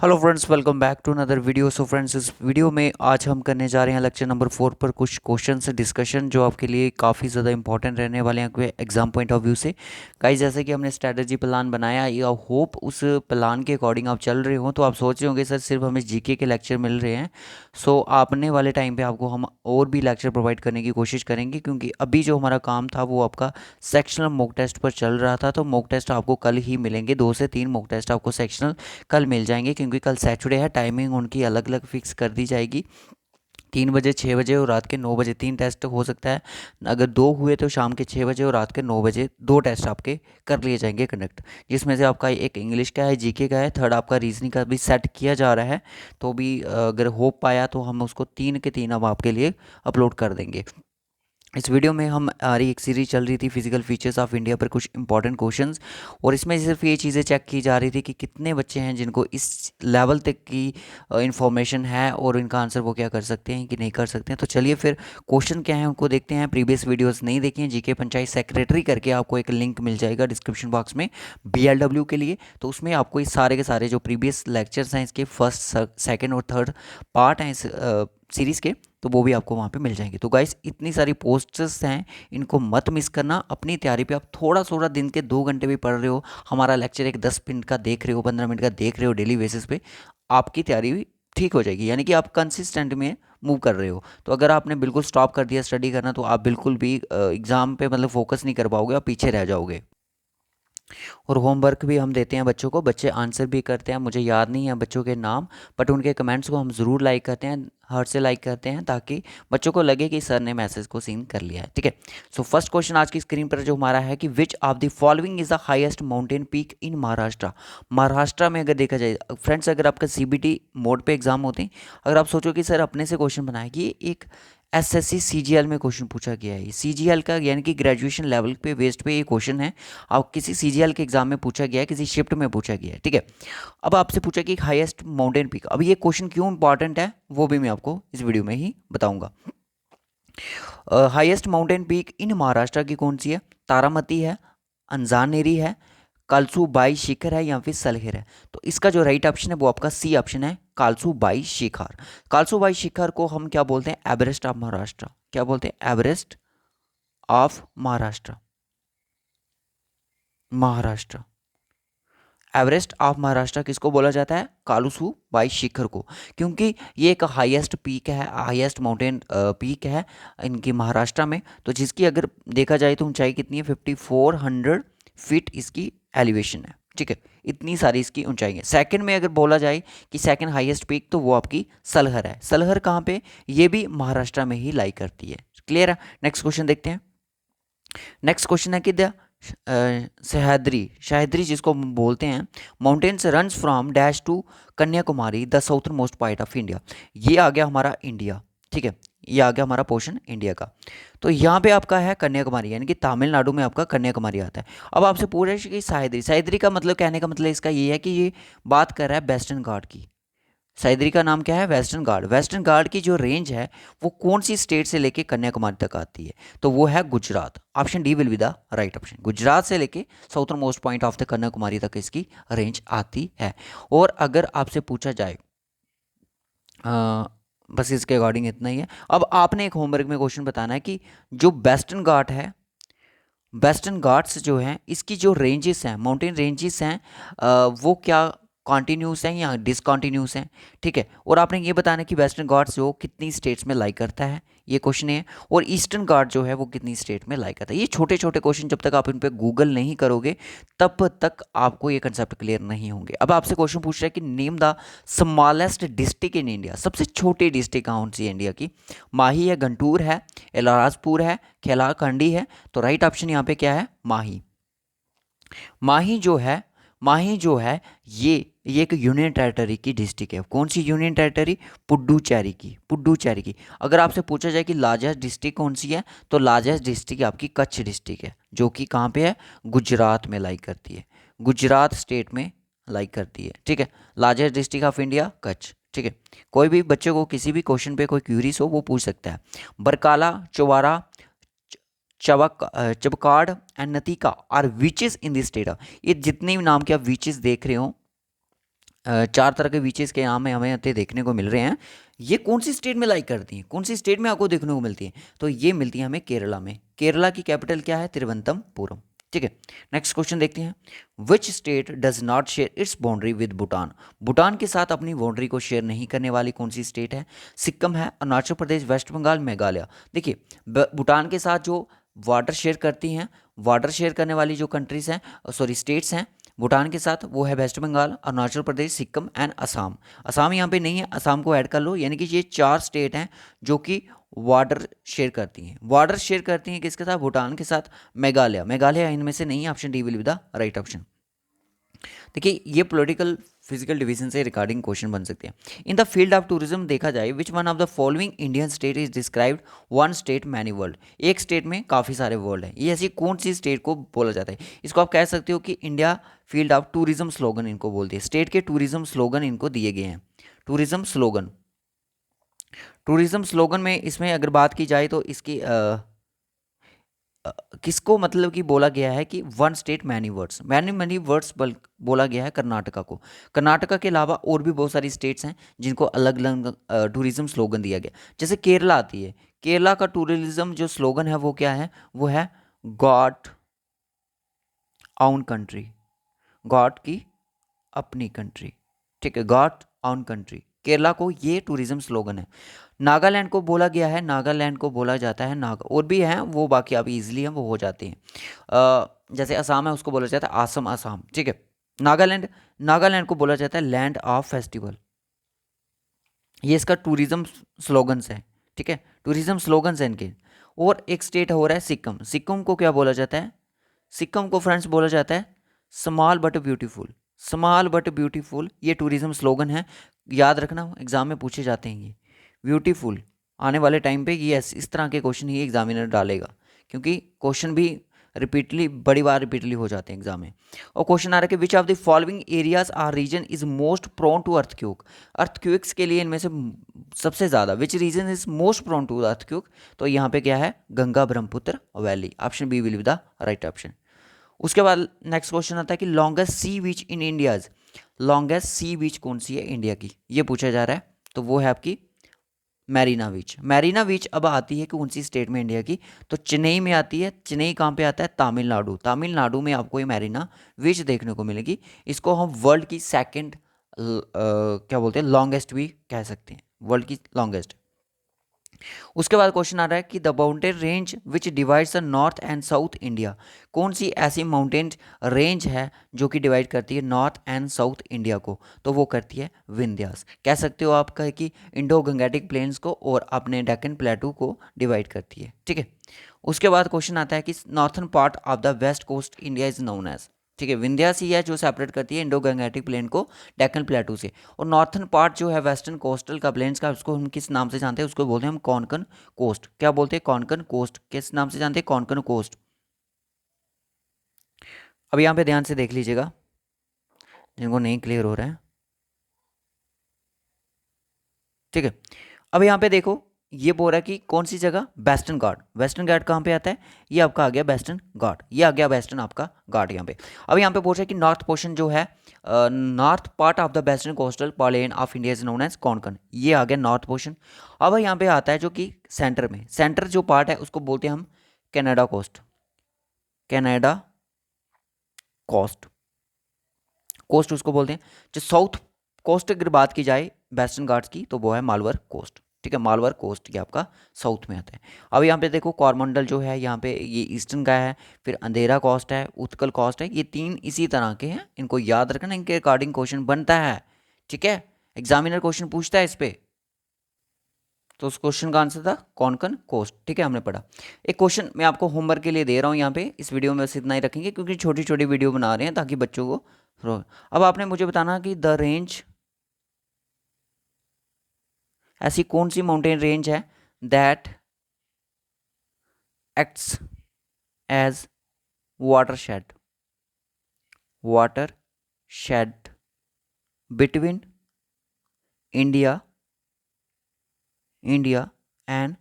Hello friends, welcome back to another video. So friends, इस वीडियो में आज हम करने जा रहे हैं लेक्चर नंबर 4 पर कुछ क्वेश्चन से डिस्कशन जो आपके लिए काफ़ी ज़्यादा इंपॉर्टेंट रहने वाले हैं एग्जाम पॉइंट ऑफ व्यू से। गाइस, जैसे कि हमने स्ट्रेटजी प्लान बनाया, या होप उस प्लान के अकॉर्डिंग आप चल रहे हो, तो आप सोच रहे होंगे सर सिर्फ हमें जीके के लेक्चर मिल रहे हैं। सो आपने वाले टाइम पर आपको हम और भी लेक्चर प्रोवाइड करने की कोशिश करेंगे, क्योंकि अभी जो हमारा काम था वो आपका सेक्शनल मॉक टेस्ट पर चल रहा था। तो मॉक टेस्ट आपको कल ही मिलेंगे, 2 से 3 मॉक टेस्ट आपको सेक्शनल कल मिल जाएंगे, क्योंकि कल सैटरडे है। टाइमिंग उनकी अलग अलग फिक्स कर दी जाएगी, 3 बजे, 6 बजे और रात के 9 बजे 3 टेस्ट हो सकता है। अगर 2 हुए तो शाम के 6 बजे और रात के 9 बजे 2 टेस्ट आपके कर लिए जाएंगे कंडक्ट, जिसमें से आपका एक इंग्लिश का है, जीके का है, थर्ड आपका रीजनिंग का भी सेट किया जा रहा है। तो भी अगर हो पाया तो हम उसको 3 के 3 अब आपके लिए अपलोड कर देंगे। इस वीडियो में हमारी एक सीरीज चल रही थी फिजिकल फीचर्स ऑफ इंडिया पर, कुछ इंपॉर्टेंट क्वेश्चंस, और इसमें सिर्फ ये चीज़ें चेक की जा रही थी कि कितने बच्चे हैं जिनको इस लेवल तक की इंफॉर्मेशन है और इनका आंसर वो क्या कर सकते हैं कि नहीं कर सकते हैं। तो चलिए फिर क्वेश्चन क्या है उनको देखते हैं। प्रीवियस वीडियोस नहीं देखी हैं, जीके पंचायत सेक्रेटरी करके आपको एक लिंक मिल जाएगा डिस्क्रिप्शन बॉक्स में बीएलडब्ल्यू के लिए। तो उसमें आपको इस सारे के सारे जो प्रीवियस लेक्चर्स हैं, इसके फर्स्ट, सेकेंड और थर्ड पार्ट हैं इस सीरीज़ के, तो वो भी आपको वहाँ पे मिल जाएंगे। तो गाइस, इतनी सारी पोस्टर्स हैं, इनको मत मिस करना। अपनी तैयारी पे आप थोड़ा थोड़ा दिन के 2 घंटे भी पढ़ रहे हो, हमारा लेक्चर एक 10 मिनट का देख रहे हो, 15 मिनट का देख रहे हो डेली बेसिस पे, आपकी तैयारी भी ठीक हो जाएगी। यानी कि आप कंसिस्टेंट में मूव कर रहे हो। तो अगर आपने बिल्कुल स्टॉप कर दिया स्टडी करना, तो आप बिल्कुल भी एग्ज़ाम पे मतलब फोकस नहीं कर पाओगे, आप पीछे रह जाओगे। और होमवर्क भी हम देते हैं बच्चों को, बच्चे आंसर भी करते हैं। मुझे याद नहीं है बच्चों के नाम, बट उनके कमेंट्स को हम ज़रूर लाइक करते हैं, हार्ट से लाइक करते हैं, ताकि बच्चों को लगे कि सर ने मैसेज को सीन कर लिया है। ठीक है। सो फर्स्ट क्वेश्चन आज की स्क्रीन पर जो हमारा है कि which of the following is the highest mountain peak in Maharashtra. Maharashtra में अगर देखा जाए फ्रेंड्स, अगर आपका सीबीटी मोड पे एग्जाम होते हैं, अगर आप सोचो कि सर अपने से क्वेश्चन बनाए कि एक एसएससी सीजीएल में क्वेश्चन पूछा गया है, सीजीएल का यानी कि ग्रेजुएशन लेवल पे बेस्ड पे ये क्वेश्चन है, और किसी सीजीएल के एग्जाम में पूछा गया है, किसी शिफ्ट में पूछा गया है। ठीक है। अब आपसे पूछा कि हाईएस्ट माउंटेन पीक, अब ये क्वेश्चन क्यों इंपॉर्टेंट है वो भी मैं आपको इस वीडियो में ही बताऊंगा। Highest mountain peak in Maharashtra की कौन सी है? तारामती है, अंजानेरी है, कालसू बाई शिखर है, या फिर सलहेर है। तो इसका जो राइट ऑप्शन है वो आपका सी ऑप्शन है, कालसू बाई शिखर। कालसू बाई शिखर को हम क्या बोलते हैं? Everest of Maharashtra. क्या बोलते हैं? Everest of Maharashtra. Maharashtra Everest of Maharashtra किसको बोला जाता है? कालसू बाई शिखर को, क्योंकि ये एक हाईएस्ट पीक है, हाईएस्ट माउंटेन पीक है इनकी महाराष्ट्र में। तो जिसकी अगर देखा जाए तो ऊंचाई कितनी है? 5400 फीट इसकी एलिवेशन है। ठीक है, इतनी सारी इसकी ऊंचाई है। सेकंड में अगर बोला जाए कि सेकंड हाईएस्ट पीक, तो वो आपकी सलहर है। सलहर कहाँ पे? ये भी महाराष्ट्र में ही लाई करती है। क्लियर है? नेक्स्ट क्वेश्चन देखते हैं। नेक्स्ट क्वेश्चन है कि द सह्याद्री, सह्याद्री जिसको हम बोलते हैं, mountains runs from dash to Kanyakumari the southernmost point of India. ये आ गया हमारा इंडिया। ठीक है, ये आ गया हमारा पोर्शन इंडिया का। तो यहाँ पे आपका है कन्याकुमारी, यानी कि तमिलनाडु में आपका कन्याकुमारी आता है। अब आपसे पूछ रहे हैं कि सह्याद्री, सह्याद्री का मतलब, कहने का मतलब इसका ये है कि ये बात कर रहा है वेस्टर्न घाट की। सह्याद्री का नाम क्या है? वेस्टर्न घाट। वेस्टर्न घाट की जो रेंज है वो कौन सी स्टेट से लेके कन्याकुमारी तक आती है? तो वो है Gujarat. Option D will be the right option. Gujarat से लेके southernmost point of the Kanyakumari तक इसकी रेंज आती है। और अगर आपसे पूछा जाए, बस इसके अकॉर्डिंग इतना ही है। अब आपने एक होमवर्क में क्वेश्चन बताना है कि जो वेस्टर्न घाट है, वेस्टर्न घाट्स जो हैं, इसकी जो रेंजेस हैं, माउंटेन रेंजेस हैं, वो क्या कॉन्टिन्यूस हैं या डिसकॉन्टिन्यूस हैं? ठीक है। और आपने ये बताना है कि वेस्टर्न घाट्स जो कितनी स्टेट्स में लाई करता है, ये क्वेश्चन है। और ईस्टर्न घाट जो है वो कितनी स्टेट में लाई करता है। ये छोटे छोटे क्वेश्चन जब तक आप इन पे गूगल नहीं करोगे, तब तक आपको ये कंसेप्ट क्लियर नहीं होंगे। अब आपसे क्वेश्चन पूछ रहा है कि name the smallest district in India. सबसे छोटी डिस्ट्रिक्ट कौन सी है इंडिया की? माही है, गुंटूर है, इलाहाबाद है, कैलाकंडी है। तो राइट ऑप्शन यहाँ पे क्या है? माही। माही जो है, माही जो है, ये एक यूनियन टेरिटरी की डिस्ट्रिक्ट है। कौन सी यूनियन टेरिटरी? पुडुचेरी की। पुडुचेरी की। अगर आपसे पूछा जाए कि लार्जेस्ट डिस्ट्रिक्ट कौन सी है, तो लार्जेस्ट डिस्ट्रिक्ट आपकी कच्छ डिस्ट्रिक्ट है, जो कि कहाँ पे है? गुजरात में लाई करती है। गुजरात स्टेट में लाई करती है। ठीक है। Largest district of India Kutch. ठीक है। कोई भी बच्चे को किसी भी क्वेश्चन पे कोई क्यूरीज हो वो पूछ सकता है। Varkala, Chowara, Chavakkad and Nattika are beaches in this state. ये जितने भी नाम के आप विचेस देख रहे हो, चार तरह के बीचेस के नाम हमें यहाँ देखने को मिल रहे हैं। ये कौन सी स्टेट में लाइक करती हैं, कौन सी स्टेट में आपको देखने को मिलती है? तो ये मिलती है हमें केरला में। केरला की कैपिटल क्या है? तिरुवनंतपुरम। ठीक है, नेक्स्ट क्वेश्चन देखते हैं। Which state does not share its boundary with Bhutan? Bhutan के साथ अपनी बाउंड्री को शेयर नहीं करने वाली कौन सी स्टेट है? सिक्किम है, अरुणाचल प्रदेश, वेस्ट बंगाल, मेघालय। देखिए, भूटान के साथ जो वाटर शेयर करती हैं, वाटर शेयर करने वाली जो कंट्रीज हैं, सॉरी स्टेट्स हैं भूटान के साथ, वो है वेस्ट बंगाल, अरुणाचल प्रदेश, सिक्किम एंड असम। असम यहाँ पे नहीं है, असम को ऐड कर लो। यानी कि ये चार स्टेट हैं जो कि वाटर शेयर करती हैं। वाटर शेयर करती हैं किसके साथ? भूटान के साथ। मेघालय, मेघालय इनमें से नहीं है। Option D will be the right option. देखिए, ये पॉलिटिकल फिजिकल डिवीजन से रिगार्डिंग क्वेश्चन बन सकते हैं। In the field of tourism देखा जाए, which one of the following Indian state is described one state many world? एक स्टेट में काफ़ी सारे वर्ल्ड हैं। ये ऐसी कौन सी स्टेट को बोला जाता है? इसको आप कह सकते हो कि India field of tourism slogan इनको बोलते हैं। स्टेट के टूरिज्म स्लोगन इनको दिए गए हैं। टूरिज्म स्लोगन, टूरिज्म स्लोगन में इसमें अगर बात की जाए तो इसकी किसको मतलब कि बोला गया है कि one state many words, many many words बोला गया है कर्नाटका को। कर्नाटका के अलावा और भी बहुत सारी स्टेट्स हैं जिनको अलग अलग टूरिज्म स्लोगन दिया गया। जैसे केरला आती है, केरला का टूरिज्म जो स्लोगन है वो क्या है? वो है गॉड आउन कंट्री, गॉड की अपनी कंट्री। ठीक है, गॉड आउन कंट्री, केरला को ये टूरिज्म स्लोगन है। नागालैंड को बोला गया है, नागालैंड को बोला जाता है नागा, और भी हैं वो, बाकी अभी इजीली हैं वो हो जाते हैं। जैसे असम है, उसको बोला जाता है आसम, असम। ठीक है, नागालैंड, नागालैंड को बोला जाता है लैंड ऑफ फेस्टिवल। ये इसका टूरिज्म स्लोगन्स है। ठीक है, टूरिज्म स्लोगन्स हैं इनके। और एक स्टेट हो रहा है सिक्किम, सिक्किम को क्या बोला जाता है? सिक्किम को फ्रेंड्स बोला जाता है small but beautiful, small but beautiful. ये टूरिज्म स्लोगन है, याद रखना, एग्जाम में पूछे जाते हैं ये ब्यूटीफुल। आने वाले टाइम पे ये इस तरह के क्वेश्चन ही एग्जामिनर डालेगा, क्योंकि क्वेश्चन भी रिपीटली, बड़ी बार रिपीटली हो जाते हैं एग्जाम में। और क्वेश्चन आ रहा है कि which of the following areas or region is most prone to earthquake? Earthquakes के लिए इनमें से सबसे ज़्यादा which region is most prone to earthquake? तो यहाँ पे क्या है? Ganga Brahmaputra valley. Option B will be the right option. उसके बाद नेक्स्ट क्वेश्चन आता है कि longest sea beach in India's, longest sea beach कौन सी है इंडिया की? ये पूछा जा रहा है। तो वो है आपकी मैरीना बीच। मैरीना बीच अब आती है कौन सी स्टेट में इंडिया की? तो चेन्नई में आती है। चेन्नई कहाँ पे आता है? तमिलनाडु। तमिलनाडु में आपको ये मैरीना बीच देखने को मिलेगी। इसको हम वर्ल्ड की सेकंड क्या बोलते हैं, लॉन्गेस्ट भी कह सकते हैं, वर्ल्ड की लॉन्गेस्ट। उसके बाद क्वेश्चन आ रहा है कि the mountain range which divides the north and south India, कौन सी ऐसी माउंटेन रेंज है जो कि डिवाइड करती है नॉर्थ एंड साउथ इंडिया को? तो वो करती है विंध्यास। कह सकते हो आप कि इंडो गंगेटिक प्लेन्स को और अपने डेक्कन प्लेटू को डिवाइड करती है। ठीक है, उसके बाद क्वेश्चन आता है कि northern part of the west coast India is known as. ठीक है, विंध्यास ही है जो सेपरेट करती है इंडो गंगेटिक प्लेन को डेक्कन प्लेटू से। और नॉर्थन पार्ट जो है वेस्टर्न कोस्टल का प्लेन्स का, उसको हम किस नाम से जानते हैं? उसको बोलते हैं हम कोंकण कोस्ट। क्या बोलते हैं? कोंकण कोस्ट। किस नाम से जानते हैं? कोंकण कोस्ट। अब यहाँ पे ध्यान से देख लीजिएगा जिनको नहीं क्लियर हो रहा है। ठीक है, अब यहाँ पे देखो, ये बोल रहा है कि कौन सी जगह? वेस्टर्न घाट। वेस्टर्न घाट कहाँ पे आता है? ये आपका आ गया वेस्टर्न घाट, ये आ गया वेस्टर्न आपका घाट यहाँ पे। अब यहाँ पे बोल रहा है कि नॉर्थ पोर्शन जो है, north part of the western coastal plain of India is known as Konkan. ये आ गया नॉर्थ पोर्शन। अब यहाँ पे आता है जो कि सेंटर में, सेंटर जो पार्ट है उसको बोलते हैं हम Kannada coast, Kannada coast, coast उसको बोलते हैं। जो साउथ कोस्ट अगर बात की जाए वेस्टर्न घाट्स की, तो वो है मालवर कोस्ट। ठीक है, मालवर कोस्ट ये आपका साउथ में आता है। अब यहाँ पे देखो कोरमंडल जो है यहाँ पे, ये ईस्टर्न का है। फिर अंधेरा कोस्ट है, उत्कल कोस्ट है। ये तीन इसी तरह के हैं, इनको याद रखना, इनके अकॉर्डिंग क्वेश्चन बनता है। ठीक है, एग्जामिनर क्वेश्चन पूछता है इस पे। तो उस क्वेश्चन का आंसर था कोंकण कोस्ट। ठीक है, हमने पढ़ा। एक क्वेश्चन मैं आपको होमवर्क के लिए दे रहा हूँ यहाँ पे, इस वीडियो में बस इतना ही रखेंगे क्योंकि छोटी छोटी वीडियो बना रहे हैं ताकि बच्चों को। अब आपने मुझे बताना कि द रेंज, ऐसी कौन सी माउंटेन रेंज है that acts as watershed, watershed between India, India and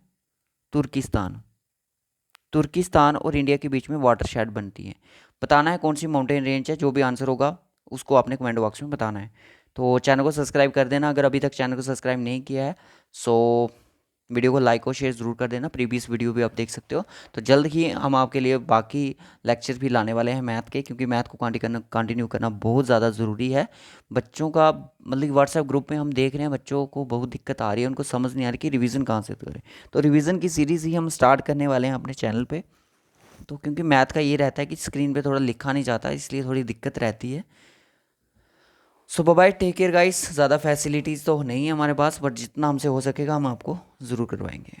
Turkistan, Turkistan और इंडिया के बीच में वाटर शेड बनती है। बताना है कौन सी माउंटेन रेंज है। जो भी आंसर होगा उसको आपने कमेंट बॉक्स में बताना है। तो चैनल को सब्सक्राइब कर देना अगर अभी तक चैनल को सब्सक्राइब नहीं किया है। सो वीडियो को लाइक और शेयर ज़रूर कर देना, प्रीवियस वीडियो भी आप देख सकते हो। तो जल्द ही हम आपके लिए बाकी लेक्चर भी लाने वाले हैं मैथ के, क्योंकि मैथ को कंटिन्यू करना बहुत ज़्यादा ज़रूरी है। बच्चों का मतलब व्हाट्सएप ग्रुप में हम देख रहे हैं बच्चों को बहुत दिक्कत आ रही है, उनको समझ नहीं आ रही कि रिवीजन कहाँ से करें। तो रिवीजन की सीरीज़ ही हम स्टार्ट करने वाले हैं अपने चैनल पर। तो क्योंकि मैथ का ये रहता है कि स्क्रीन पर थोड़ा लिखा नहीं जाता, इसलिए थोड़ी दिक्कत रहती है। सो बाय, टेक केयर गाइस। ज़्यादा फैसिलिटीज़ तो नहीं है हमारे पास, बट जितना हमसे हो सकेगा हम आपको ज़रूर करवाएंगे।